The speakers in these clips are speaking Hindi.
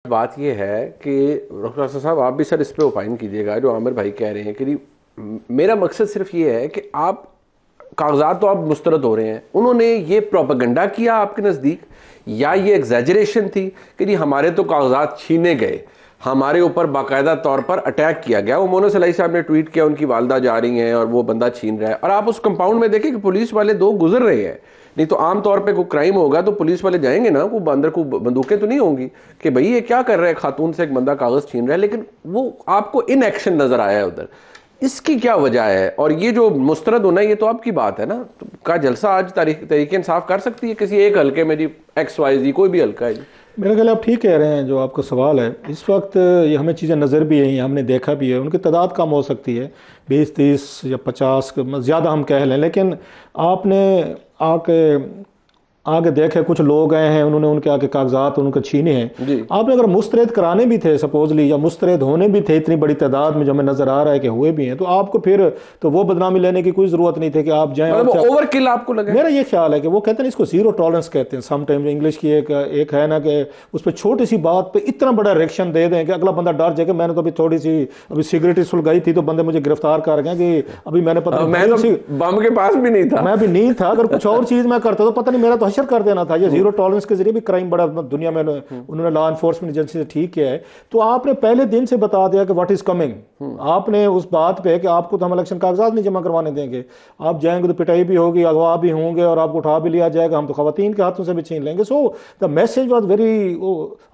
बात ये है कि डॉक्टर असद साहब आप भी सर इस पे ओपाइन कीजिएगा जो आमिर भाई कह रहे हैं कि मेरा मकसद सिर्फ ये है कि आप कागजात तो आप मुस्तरद हो रहे हैं, उन्होंने ये प्रोपेगेंडा किया आपके नज़दीक या ये एग्जैजरेशन थी कि जी हमारे तो कागजात छीने गए, हमारे ऊपर बाकायदा तौर पर अटैक किया गया। वो मोनो सलाई साहब ने ट्वीट किया उनकी वालदा जा रही हैं और वो बंदा छीन रहा है, और आप उस कंपाउंड में देखें कि पुलिस वाले दो गुजर रहे हैं। नहीं तो आम तौर पे कोई क्राइम होगा तो पुलिस वाले जाएंगे ना, वो अंदर को बंदूकें तो नहीं होंगी कि भाई ये क्या कर रहा है, खातून से एक बंदा कागज छीन रहा है, लेकिन वो आपको इन एक्शन नजर आया है उधर। इसकी क्या वजह है? और ये जो मुस्तरद होना ये तो आपकी बात है ना, तो का जलसा आज तरीके इंसाफ कर सकती है किसी एक हल्के में जी, XYZ कोई भी हल्का है जी। मेरे ख्याल आप ठीक कह रहे हैं। जो आपका सवाल है इस वक्त ये हमें चीज़ें नज़र भी आई, हमने देखा भी है, उनकी तादाद कम हो सकती है 20 30 या 50 ज़्यादा हम कह लें, लेकिन आपने आके आगे देखे कुछ लोग आए हैं, उन्होंने उनके आके कागजात उनके छीने हैं। आपने अगर मुस्तरद कराने भी थे सपोजली, या मुस्तरद होने भी थे इतनी बड़ी तादाद में जो हमें नजर आ रहा है कि हुए भी हैं, तो आपको फिर तो वो बदनामी लेने की कोई जरूरत नहीं थी कि आप जाएं। ओवरकिल आपको लगे? मेरा ये ख्याल है कि वो कहते हैं इसको जीरो टॉलरेंस कहते हैं समटाइम्स, इंग्लिश की एक है ना कि उस पर छोटी सी बात पे इतना बड़ा रिएक्शन दे दें कि अगला बंदा डर जाए। मैंने तो अभी थोड़ी सी अभी सिगरेट सुलगाई थी तो बंदे मुझे गिरफ्तार कर गए कि अभी मैंने पता नहीं, बम के पास भी नहीं था, मैं भी नहीं था, अगर कुछ और चीज मैं करता तो पता नहीं मेरा तो हशर कर देना था। ये जीरो टॉलरेंस के जरिए भी क्राइम बड़ा दुनिया में उन्होंने लॉ एनफोर्समेंट एजेंसी से ठीक किया है। तो आपने पहले दिन से बता दिया कि व्हाट इज कमिंग। आपने उस बात पे कि आपको तो हम इलेक्शन कागजात नहीं जमा करवाने देंगे, आप जाएंगे तो पिटाई भी होगी, अगवा भी होंगे और आपको उठा भी लिया जाएगा, हम तो खवातीन के हाथों से भी छीन लेंगे। So the message was very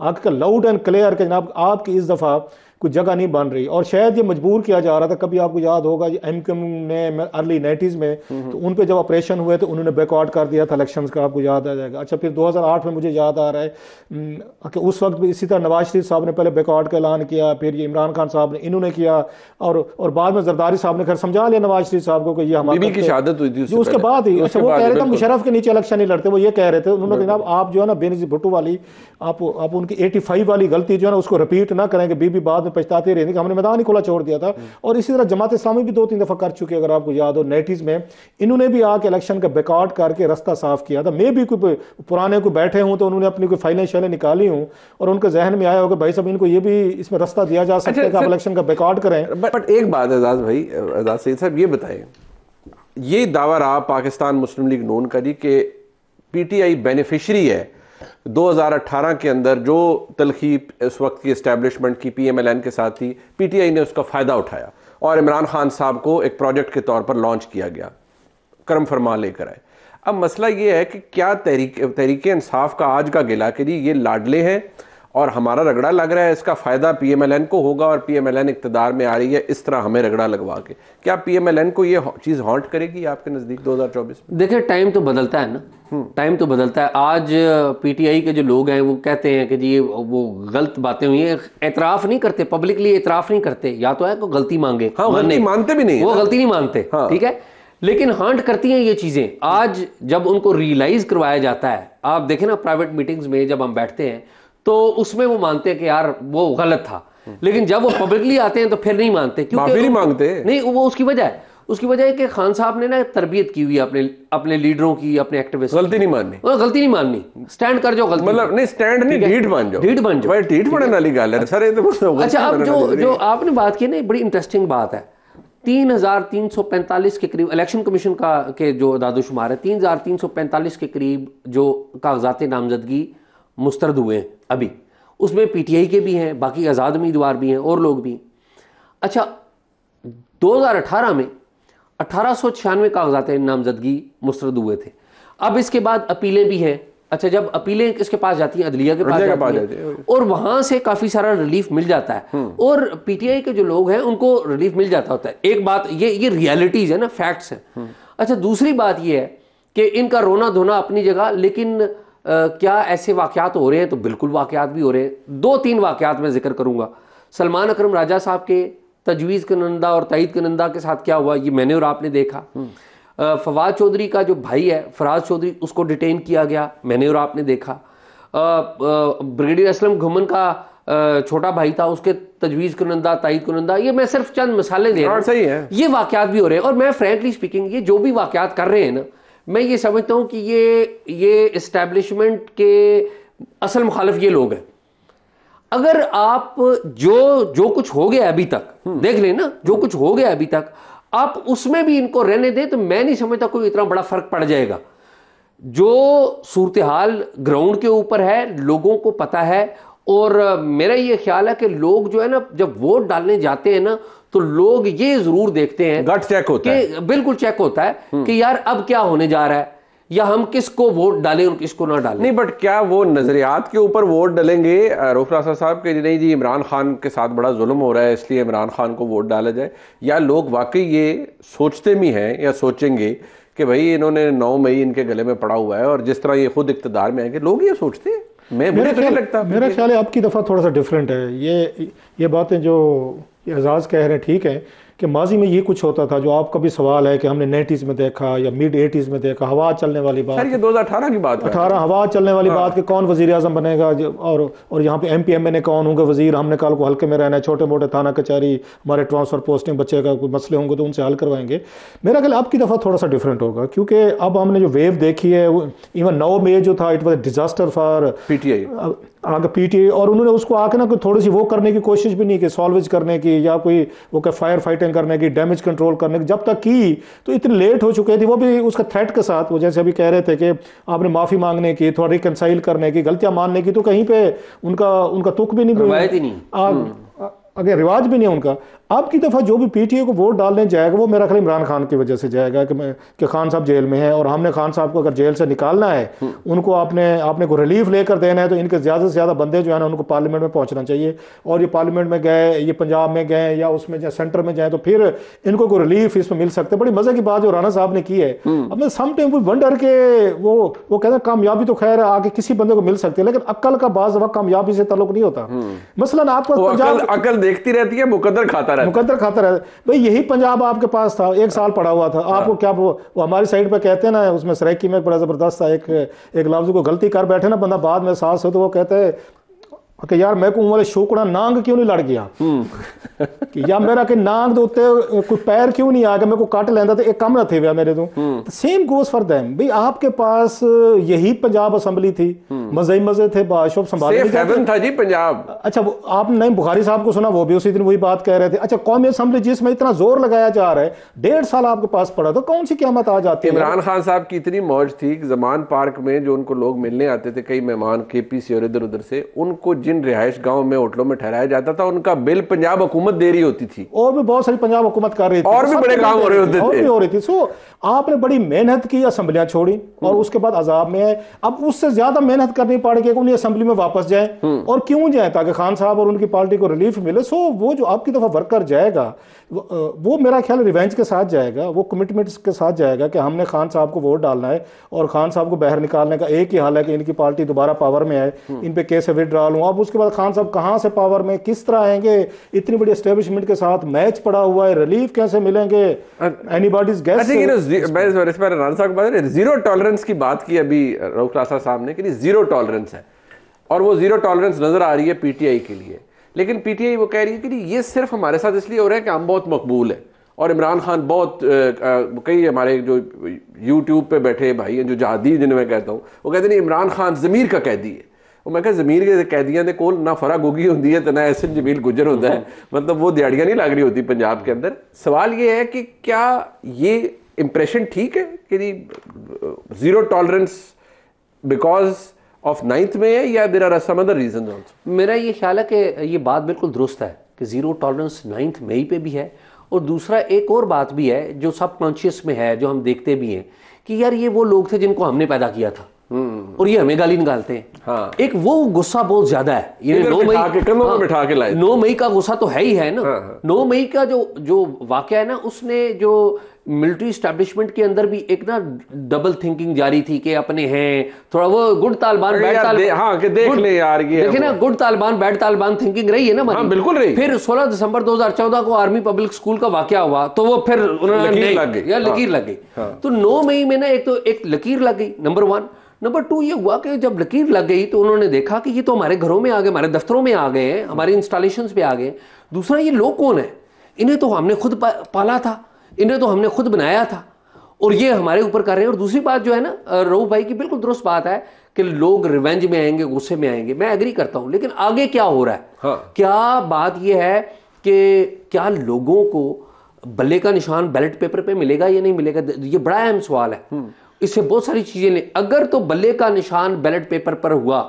आपका लाउड एंड क्लियर कि जनाब आपकी इस दफा कोई जगह नहीं बन रही। और शायद ये मजबूर किया जा रहा था। कभी आपको याद होगा MQ ने अर्ली 90s में तो उन पे जब ऑपरेशन हुए तो उन्होंने बैकआउट कर दिया था इलेक्शंस का, आपको याद आ जाएगा। अच्छा, फिर 2008 में मुझे याद आ रहा है कि उस वक्त भी इसी तरह नवाज शरीफ साहब ने पहले बैकआउट का ऐलान किया, फिर ये इमरान खान साहब ने इन्होंने किया, और बाद में जरदारी साहब ने खैर समझा लिया नवाज शरीफ साहब को कि ये हमारी की शहादत हुई थी उसके बाद ही। अच्छा, वो कह रहे थे मुशर्रफ के नीचे इलेक्शन नहीं लड़ते, वो ये कह रहे थे। उन्होंने कहा आप जो है ना बेनजीर भुट्टो वाली आप उनकी 85 वाली गलती जो है ना उसको रिपीट ना करें कि बीबी बाद में पछताती रहेंगे कि हमने मैदान ही खुला छोड़ दिया था। और इसी तरह जमात इस्लामी भी 2-3 दफा कर चुके, अगर आपको याद हो 90s में इन्होंने भी आके इलेक्शन का बैकआउट करके रास्ता साफ किया था। मे भी कोई पुराने को बैठे हूं तो उन्होंने अपनी कोई फाइलें शाइलें निकाली हूं और उनके जहन में आया होगा भाई साहब इनको ये भी इसमें रास्ता दिया जा सकता है कि आप इलेक्शन का बैकआउट करें। बट एक बात एजाज भाई, एजाज सईद साहब ये बताएं, ये दावा रहा पाकिस्तान मुस्लिम लीग नून का जी कि PTI बेनिफिशरी है 2018 के अंदर जो तलखी उस वक्त की एस्टेब्लिशमेंट की PMLN के साथ थी, PTI ने उसका फ़ायदा उठाया और इमरान खान साहब को एक प्रोजेक्ट के तौर पर लॉन्च किया गया, करम फरमा लेकर आए। अब मसला ये है कि क्या तहरीक इंसाफ का आज का गिला कि जी ये लाडले हैं और हमारा रगड़ा लग रहा है, इसका फ़ायदा PMLN को होगा और PMLN इक़्तिदार में आ रही है इस तरह हमें रगड़ा लगवा के, क्या PMLN को ये चीज़ हॉन्ट करेगी आपके नज़दीक 2024 में? देखिए, टाइम तो बदलता है ना, टाइम तो बदलता है। आज PTI के जो लोग हैं वो कहते हैं कि जी वो गलत बातें हुई हैं, एतराफ़ नहीं करते, पब्लिकली एतराफ़ नहीं करते, या तो है को गलती मांगे, हाँ, गलती मानते भी नहीं, वो गलती नहीं मानते, हाँ। ठीक है, लेकिन हॉन्ट करती हैं ये चीज़ें। आज जब उनको रियलाइज करवाया जाता है, आप देखें ना प्राइवेट मीटिंग्स में जब हम बैठते हैं तो उसमें वो मानते हैं कि यार वो गलत था, लेकिन जब वो पब्लिकली आते हैं तो फिर नहीं मानते, क्योंकि नहीं मांगते नहीं। वो उसकी वजह है कि खान साहब ने ना तरबियत की हुई है अपने लीडरों की, अपने एक्टिविस्ट। गलती नहीं माननी, गलती नहीं माननी, स्टैंड कर जाओ, गलती मतलब नहीं स्टैंड नहीं, ढीठ बन जाओ, ढीठ बन जाओ, ढीठ बनने वाली गल है सर। अच्छा, अब जो आपने बात की ना बड़ी इंटरेस्टिंग बात है। 3345 के करीब इलेक्शन कमीशन के जो दादोशुमार है, 3345 के करीब जो कागजात नामजदगी मुस्तरद हुए हैं अभी, उसमें PTI के भी हैं, बाकी आज़ाद उम्मीदवार भी हैं और लोग भी। अच्छा, 2018 में 1896 कागजात नामजदगी मुस्तरद हुए थे। अब इसके बाद अपीलें भी हैं। अच्छा, जब अपीलें इसके पास जाती हैं, अदलिया के पास जाती हैं और वहां से काफ़ी सारा रिलीफ मिल जाता है और PTI के जो लोग हैं उनको रिलीफ मिल जाता होता है। एक बात ये रियलिटीज़ है ना, फैक्ट्स हैं। अच्छा, दूसरी बात ये है कि इनका रोना धोना अपनी जगह, लेकिन क्या ऐसे वाक़यात हो रहे हैं? तो बिल्कुल वाक़यात भी हो रहे हैं। 2-3 वाक़यात मैं जिक्र करूँगा। सलमान अकरम राजा साहब के तजवीज़ कनंदा और तईद कनंदा के साथ क्या हुआ, ये मैंने और आपने देखा। फवाद चौधरी का जो भाई है फराज चौधरी, उसको डिटेन किया गया, मैंने और आपने देखा। ब्रिगेडियर असलम घुमन का छोटा भाई था, उसके तजवीज़ कनंदा तईद कनंदा, ये मैं सिर्फ चंद मिसालें दे रहा हूँ। ये वाक़यात भी हो रहे हैं और मैं फ्रैंकली स्पीकिंग ये जो भी वाक़यात कर रहे हैं ना, मैं ये समझता हूँ कि ये इस्टेब्लिशमेंट के असल मुखालिफ ये लोग हैं। अगर आप जो कुछ हो गया अभी तक देख लें ना, जो कुछ हो गया अभी तक, आप उसमें भी इनको रहने दें तो मैं नहीं समझता कोई इतना बड़ा फर्क पड़ जाएगा। जो सूरत हाल ग्राउंड के ऊपर है लोगों को पता है, और मेरा ये ख्याल है कि लोग जो है ना जब वोट डालने जाते हैं ना तो लोग ये जरूर देखते हैं, गट चेक होता है, बिल्कुल चेक होता है कि यार अब क्या होने जा रहा है, या हम किसको वोट डालें और किसको ना डालें। नहीं, बट क्या वो नजरियात के ऊपर वोट डालेंगे रऊफ रासा साहब के, नहीं जी इमरान खान के साथ बड़ा जुल्म हो रहा है इसलिए इमरान खान को वोट डाला जाए, या लोग वाकई ये सोचते भी हैं या सोचेंगे कि भाई इन्होंने 9 मई इनके गले में पड़ा हुआ है और जिस तरह ये खुद इख्तिदार में आएंगे, लोग ये सोचते हैं? मुझे तो नहीं लगता। मेरा ख्याल है आपकी दफ़ा थोड़ा सा डिफरेंट है। ये बातें जो एजाज कह रहे हैं ठीक है कि माजी में ये कुछ होता था जो आपका भी सवाल है कि हमने 90s में देखा या मिड 80s में देखा, हवा चलने वाली बात। सर ये 2018 की बात है, 18 हवा चलने वाली बात कि कौन वजीर आजम बनेगा और यहाँ पे MPMA कौन होंगे वजीर, हमने कल को हल्के में रहना है, छोटे मोटे थाना कचहरी हमारे ट्रांसफर पोस्टिंग बच्चे का कोई मसले होंगे तो उनसे हल करवाएंगे। मेरा ख्याल आपकी दफ़ा थोड़ा सा डिफरेंट होगा क्योंकि अब हमने जो वेव देखी है इवन 9 मई जो था it was disaster for PTI और उन्होंने उसको आके ना थोड़ी सी वो करने की कोशिश भी नहीं की, सॉल्वेज करने की या कोई वो क्या फायर फाइटिंग करने की, डैमेज कंट्रोल करने की, जब तक की तो इतनी लेट हो चुकी थी, वो भी उसका थ्रेट के साथ। वो जैसे अभी कह रहे थे कि आपने माफ़ी मांगने की, थोड़ा रिकनसाइल करने की, गलतियां मानने की, तो कहीं पे उनका तुक भी नहीं, अगर रिवाज भी नहीं उनका। अब की दफ़ा जो भी PTI को वोट डालने जाएगा वो मेरा ख्याल इमरान खान की वजह से जाएगा कि खान साहब जेल में हैं और हमने खान साहब को अगर जेल से निकालना है, उनको आपने को रिलीफ लेकर देना है तो इनके ज़्यादा से ज़्यादा बंदे जो है ना उनको पार्लियामेंट में पहुंचना चाहिए। और ये पार्लियामेंट में गए, ये पंजाब में गए या उसमें सेंटर में जाए तो फिर इनको कोई रिलीफ इसमें मिल सकते। बड़ी मज़े की बात जो राना साहब ने की है, अब सम टाइम वो वंडर के वो कहते हैं कामयाबी तो खैर आगे किसी बंदे को मिल सकती है, लेकिन अक्ल का बाज़ वक्त कामयाबी से ताल्लुक नहीं होता। मसलन आपको अकल देखती रहती है, मुकद्दर खाता रहता है। भाई यही पंजाब आपके पास था, 1 साल पड़ा हुआ था, आपको क्या वो हमारी साइड पे कहते हैं ना, उसमें सराइकी में बड़ा जबरदस्त था एक लफ्ज को गलती कर बैठे ना बंदा बाद में सास हो तो वो कहते हैं कि यार मैं को वाले शोकड़ा नांग क्यों नहीं लड़ गया कि या मेरा कि नांग दे उत्ते कोई पैर क्यों नहीं आ गया, मेरे को कट लेंदा तो एक कम ना थे मेरे तो सेम गोस फॉर देम। भाई आपके पास यही पंजाब असेंबली थी, मजे थे, बाशोब संभाल था जी पंजाब। अच्छा आप नहीं बुखारी साहब को सुना, वो भी उसी दिन वही बात कह रहे थे। अच्छा कौमी असेंबली जिसमें इतना जोर लगाया जा रहा है 1.5 साल आपके पास पड़ा तो कौन सी क़यामत आ जाती है। इमरान खान साहब की इतनी मौज थी कि जमान पार्क में जो उनको लोग मिलने आते थे, कई मेहमान KPC और इधर उधर से, उनको जिन रिहाइश गांव में होटलों में ठहराया जाता था उनका बिल पंजाब हुकूमत दे रही होती थी, और भी बहुत सारी पंजाब हुकूमत कर रही थी, और भी बड़े काम हो रहे होते थे, हो रही थी। सो आपने बड़ी मेहनत की, असेंबलियां छोड़ी और उसके बाद अजाब में आए। अब उससे ज्यादा मेहनत करनी पड़ेगी कि उन्हें असेंबली में वापस जाए, और क्यों जाए, ताकि खान साहब और उनकी पार्टी को रिलीफ मिले। सो वो जो आपकी दफा वर्कर जाएगा वो मेरा ख्याल रिवेंज के साथ जाएगा, वो कमिटमेंट के साथ जाएगा कि हमने खान साहब को वोट डालना है और खान साहब को बाहर निकालने का एक ही हाल है कि इनकी पार्टी दोबारा पावर में आए, इन पे कैसे विड्रॉल हूँ। अब उसके बाद खान साहब कहाँ से पावर में किस तरह आएंगे, इतनी बड़ी एस्टेब्लिशमेंट के साथ मैच पड़ा हुआ है, रिलीफ कैसे मिलेंगे, एनीबॉडीज गेस। जीरो टॉलरेंस की बात की अभी रऊफ रासा साहब ने कि जीरो टॉलरेंस है, और वो जीरो टॉलरेंस नजर आ रही है PTI के लिए, लेकिन PTI वो कह रही है कि ये सिर्फ हमारे साथ इसलिए हो रहा है कि हम बहुत मकबूल है और इमरान खान बहुत कई हमारे जो YouTube पे बैठे भाई हैं जो जहादी जिन्हें मैं कहता हूँ, वो कहते नहीं इमरान खान ज़मीर का कैदी है। वो मैं कहता ज़मीर के कैदियां दे कोल ना फरा गोगी होती है तो ना ऐसे जमील गुजर होता है, मतलब वो दिहाड़ियाँ नहीं लग रही होती पंजाब के अंदर। सवाल ये है कि क्या ये इंप्रेशन ठीक है कि zero tolerance because of 9th में है, या there are some other reasons also? मेरा ये ख्याल है कि ये बात बिल्कुल दुरुस्त है कि जीरो टॉलरेंस 9 मई पे भी है, और दूसरा एक और बात भी है जो सब कॉन्शियस में है, जो हम देखते भी हैं कि यार ये वो लोग थे जिनको हमने पैदा किया था और ये हमें गाली निकालते हैं। हाँ। एक वो गुस्सा बहुत ज्यादा है, ये 9 मई बिठा के लाए, 9 मई का गुस्सा तो है ही है ना। हाँ। 9 मई का जो वाकया है ना, उसने जो मिलिट्री स्टैब्लिशमेंट के अंदर भी एक ना डबल थिंकिंग जारी थी कि अपने हैं थोड़ा वो गुड तालिबान बैड तालिबान, हाँ कि देख ले यार ये देखे ना, good Taliban bad Taliban thinking रही है ना हमारी। हाँ, बिल्कुल रही। फिर 16 दिसंबर 2014 को आर्मी पब्लिक स्कूल का वाकया हुआ तो वो फिर उन्होंने लकीर लग गई। तो 9 मई में ना एक लकीर लग गई, नंबर 1। नंबर 2 ये हुआ कि जब लकीर लग गई तो उन्होंने देखा कि ये तो हमारे घरों में आ गए, हमारे दफ्तरों में आ गए हैं, हमारे इंस्टॉलेशंस पे आ गए। दूसरा ये लोग कौन है, इन्हें तो हमने खुद पाला था, इन्हें तो हमने खुद बनाया था और ये हमारे ऊपर कर रहे हैं। और दूसरी बात जो है ना, रऊफ भाई की बिल्कुल दुरुस्त बात है कि लोग रिवेंज में आएंगे, गुस्से में आएंगे, मैं एग्री करता हूं, लेकिन आगे क्या हो रहा है? हाँ। क्या बात यह है कि क्या लोगों को बल्ले का निशान बैलेट पेपर पे मिलेगा या नहीं मिलेगा? ये बड़ा अहम सवाल है। इससे बहुत सारी चीजें ले, अगर तो बल्ले का निशान बैलेट पेपर पर हुआ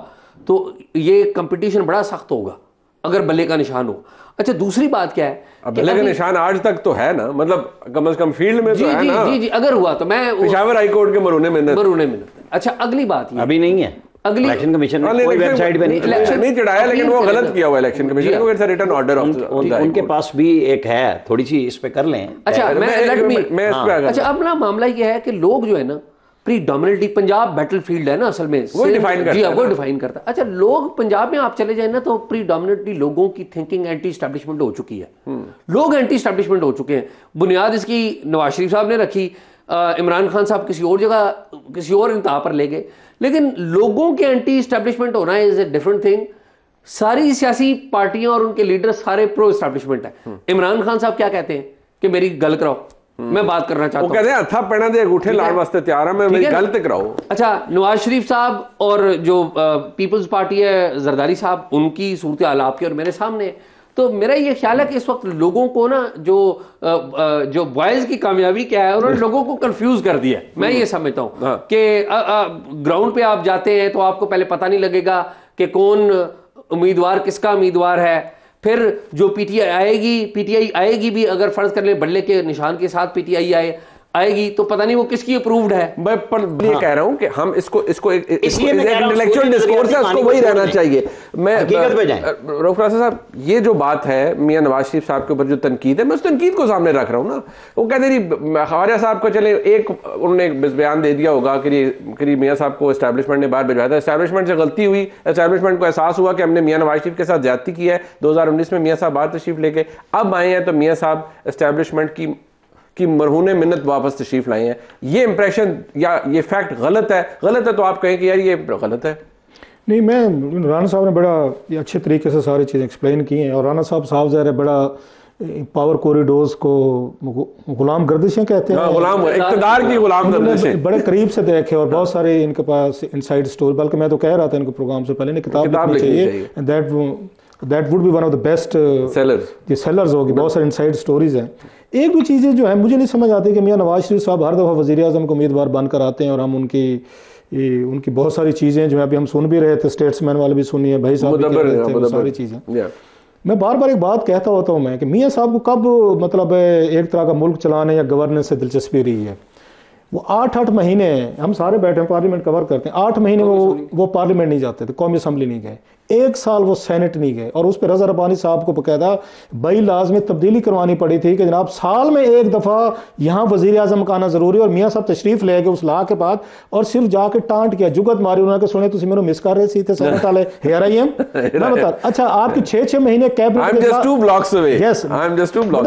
तो ये कंपटीशन बड़ा सख्त होगा, अगर बल्ले का निशान हो। अच्छा, दूसरी बात क्या है? बल्ले का निशान आज तक तो है ना, मतलब कम से कम फील्ड में तो है ना। जी, अगर हुआ तो मैं पेशावर हाई कोर्ट के मरूने मिन्नत। अच्छा, अगली बात ये अभी नहीं है, अगली इलेक्शन कमीशन ने कोई वेबसाइट पे नहीं चढ़ाया, लेकिन वो गलत किया हुआ इलेक्शन कमीशन को, इट्स अ रिटन ऑर्डर उनके पास भी एक है, थोड़ी सी इस पे कर लें। अच्छा, मैं इस पे अच्छा, अपना मामला ये है कि लोग जो है ना प्रीडोमिनेटली, पंजाब बैटलफील्ड है ना असल में, वो डिफाइन करता है। वो डिफाइन करता है। अच्छा, लोग पंजाब में आप चले जाए ना तो प्रीडोमिनेटली लोगों की थिंकिंग एंटी एस्टैब्लिशमेंट हो चुकी है। लोग एंटी एस्टैब्लिशमेंट हो चुके हैं। बुनियाद इसकी नवाज शरीफ साहब ने रखी, इमरान खान साहब किसी और जगह किसी और इंतहा पर ले गए, लेकिन लोगों के एंटी एस्टैब्लिशमेंट होना इज ए डिफरेंट थिंग। सारी सियासी पार्टियां और उनके लीडर सारे प्रो एस्टैब्लिशमेंट है। इमरान खान साहब क्या कहते हैं कि मेरी गल कराओ, मैं बात करना चाहता हूं। वो कहते हैं हथा पैना दे अंगूठे लाड़ वास्ते तैयार है, मैं मेरी गल तक कराओ। अच्छा, नवाज शरीफ साहब और जो पीपल्स पार्टी है जरदारी साहब, उनकी सूरत हाल आपके और मेरे सामने है। तो मेरा ये ख्याल है कि इस वक्त लोगों को ना जो बॉयज की कामयाबी क्या है, उन्होंने लोगों को कंफ्यूज कर दिया। मैं ये समझता हूं कि ग्राउंड पे आप जाते हैं तो आपको पहले पता नहीं लगेगा कि कौन उम्मीदवार किसका उम्मीदवार है। फिर जो पीटीआई आएगी भी, अगर फर्ज कर ले बल्ले के निशान के साथ पीटीआई आएगी तो पता नहीं वो किसकी अप्रूव्ड है। मैं पर ये कह रहा हूं कि हम इसको इंटेलेक्चुअल डिस्कोर्स है, उसको वही रहना चाहिए। मैं रऊफ राजा साहब, ये जो बात है मियां नवाज शरीफ साहब के ऊपर जो तनकीद है, मैं उस तनकीद को सामने रख रहा हूं ना। वो कहते नहीं खवाजा साहब को, चले एक उन्होंने बयान दे दिया होगा कि मियां साहब को एस्टैब्लिशमेंट ने बाहर भिजवाया था, एस्टैब्लिशमेंट से गलती हुई, एस्टैब्लिशमेंट को एहसास हुआ कि हमने मियां नवाज शरीफ के साथ ज्यादती की है। 2019 में मियां साहब बाहर तशरीफ लेके अब आए हैं, तो मियां साहब एस्टैब्लिशमेंट की मरहूने मिन्नत वापस तशरीफ लाए हैं। ये इंप्रेशन या ये फैक्ट गलत है तो आप कहें कि यार ये गलत है। नहीं, मैं राना साहब ने बड़ा ये अच्छे तरीके से सारी चीज़ें एक्सप्लेन की हैं, और राना साहब ज़ाहिर है बड़ा पावर कॉरिडोर्स को गुलाम गर्दिशें कहते हैं, गुलाम इक़्तिदार की गुलाम गर्दिशें बड़े करीब से देखे, और बहुत सारे इनके पास इनसाइड स्टोरी, बल्कि मैं तो कह रहा था इनको प्रोग्राम से पहले किताब लिखनी चाहिए, that would be one of the best sellers होगी। बहुत सारे इनसाइड स्टोरीज हैं। एक भी चीज़ें जो है मुझे नहीं समझ आती कि मियां नवाज शरीफ साहब हर दफ़ा वज़ीर आज़म को उम्मीदवार बनकर आते हैं, और हम उनकी बहुत सारी चीज़ें जो है अभी हम सुन भी रहे थे, स्टेट्समैन वाले भी सुनिए, भाई साहब भी कह रहे थे, सारी चीज़ें। मैं बार बार एक बात कहता होता हूँ मैं कि मियां साहब को कब मतलब एक तरह का मुल्क चलाने या गवर्नेंस से दिलचस्पी रही है। वो 8 महीने हम सारे बैठे हैं, पार्लियामेंट कवर करते हैं, 8 महीने वो पार्लियामेंट नहीं जाते थे, कौमी असम्बली नहीं गए, 1 साल वो सेनेट नहीं गए, और उस पर रज़ा रब्बानी साहब को बकायदा बाई लाज में तब्दीली करवानी पड़ी थी कि जनाब साल में एक दफ़ा यहाँ वज़ीर आज़म का आना ज़रूरी। और मियाँ साहब तशरीफ ले गए उस ला के बाद, और सिर्फ जाके टांट किया, जुगत मारी उन्होंने, सुने तुम मेरे मिस कर रहे थे सेनेट वाले, हेयर आई एम मैं बता। अच्छा, आपकी 6-6 महीने कैबिनेट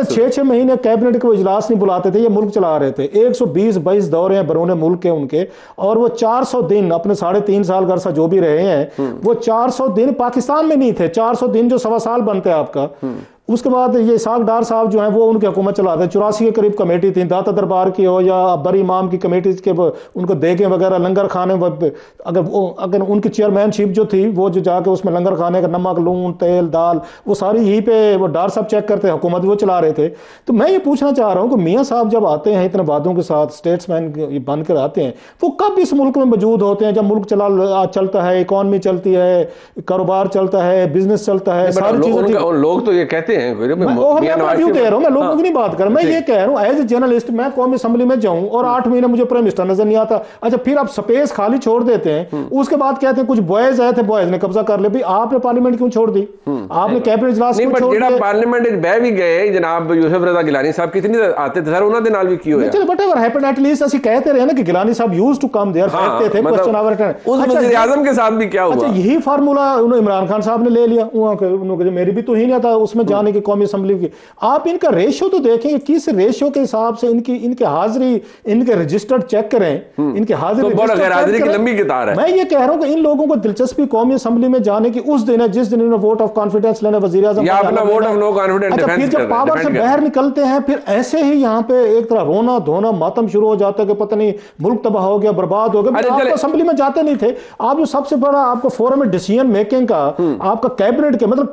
6-6 महीने कैबिनेट को इजलास नहीं बुलाते थे, ये मुल्क चला रहे थे। 120-22 दौरे हैं बरूने मुल्क के उनके, और वो 400 दिन अपने 3.5 साल का अरसा जो भी रहे हैं, वो 400 दिन पाकिस्तान में नहीं थे। 400 दिन जो 1.25 साल बनते हैं आपका। उसके बाद ये इसाक डार साहब जो हैं वो उनकी हुकूमत चलाते हैं। 84 के करीब कमेटी थी, दाता दरबार की हो या अब्बर इमाम की कमेटी के, उनको देगे वगैरह लंगर खाने, अगर उनकी चेयरमैनशिप जो थी वो जो जाके उसमें लंगर खाने का नमक लून तेल दाल वो सारी यहीं पे वो डार साहब चेक करते, हुकूमत वो चला रहे थे। तो मैं ये पूछना चाह रहा हूँ कि मियाँ साहब जब आते हैं इतने वादों के साथ, स्टेट्समैन बन कर आते हैं, वो कब इस मुल्क में मौजूद होते हैं जब मुल्क चलता है, इकॉनमी चलती है, कारोबार चलता है, बिजनेस चलता है, सारी चीजें। लोग तो ये कहते हैं, मैं लोगों की नहीं बात कर रहा, मैं ये कह रहा हूँ एज ए जर्नलिस्ट, मैं कौमी असेंबली में जाऊं और 8 महीने मुझे प्राइम मिनिस्टर नजर नहीं आता। अच्छा, फिर आप स्पेस खाली छोड़ देते हैं, उसके बाद कहते हैं कुछ बॉयज आए थे, बॉयज ने कब्जा कर ले। भाई आपने पार्लियामेंट क्यों छोड़ दी? आपने कैबिनेट इजलास क्यों छोड़ दिया? पार्लियामेंट बह भी गए जनाब यूसुफ रजा गिलानी साहब, कितनी आते थे सर, उन्होंने नाल भी क्यों है। चलो व्हाटएवर हैपेंड, एटलीस्ट ਅਸੀਂ कहते रहे ना कि गिलानी साहब यूज्ड टू कम देयर, बैठते थे क्वेश्चन आवर अटेंड। उस वज़ीर आज़म के साथ भी क्या हुआ? अच्छा, यही फार्मूला उन्होंने इमरान खान साहब ने ले लिया, उन्होंने मेरी भी तो ही नहीं आता उसमें जाने जाने की कौमी असम्बली की। आप इनका रेशियो तो देखें, किस रेशियो के हिसाब से इनके हाजिरी, इनके रजिस्टर्ड चेक करें, इनके हाजिरी की लंबी कतार है। मैं ये कह रहा हूं कि इन लोगों को दिलचस्पी कौमी असम्बली में जाने की उस दिन है जिस दिन इन्होंने वोट ऑफ कॉन्फिडेंस लेना, वजीर आज़म वोट ऑफ नो कॉन्फिडेंस। अच्छा, फिर जब पावर से बाहर निकलते हैं फिर ऐसे ही यहाँ पे एक तरह रोना धोना मातम शुरू हो जाता है कि पता नहीं मुल्क तबाह हो गया, बर्बाद हो गया। आप असेंबली में जाते नहीं थे। आप जो सबसे बड़ा आपको फोरम है डिसीजन मेकिंग का, आपका कैबिनेट के, मतलब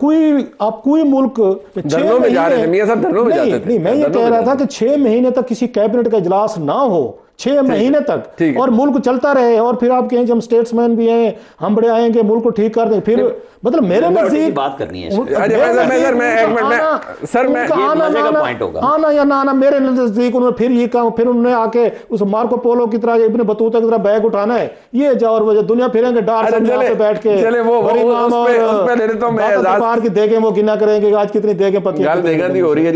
कोई मुल्क धरनों में जा रहे थे, मियां साहब धरनों में जाते थे। नहीं, मैं ये कह रहा था कि 6 महीने तक किसी कैबिनेट का इजलास ना हो, 6 महीने तक, और मुल्क चलता रहे, और फिर आप कहें हम स्टेट्समैन भी हैं, हम बड़े आएंगे, मुल्क को ठीक कर दें। फिर मतलब मेरे नजदीक बात करनी है आना या ना आना, मेरे नजदीक उन्होंने फिर ये कहा, फिर उन्होंने आके उस मार्को पोलो की तरह, इब्न बतूता की तरह बैग उठाना है, ये जाओ और वो दुनिया फिरेंगे डार से पे बैठ के, की देखें वो गिना करेंगे आज कितनी देखें पकी हो रही है।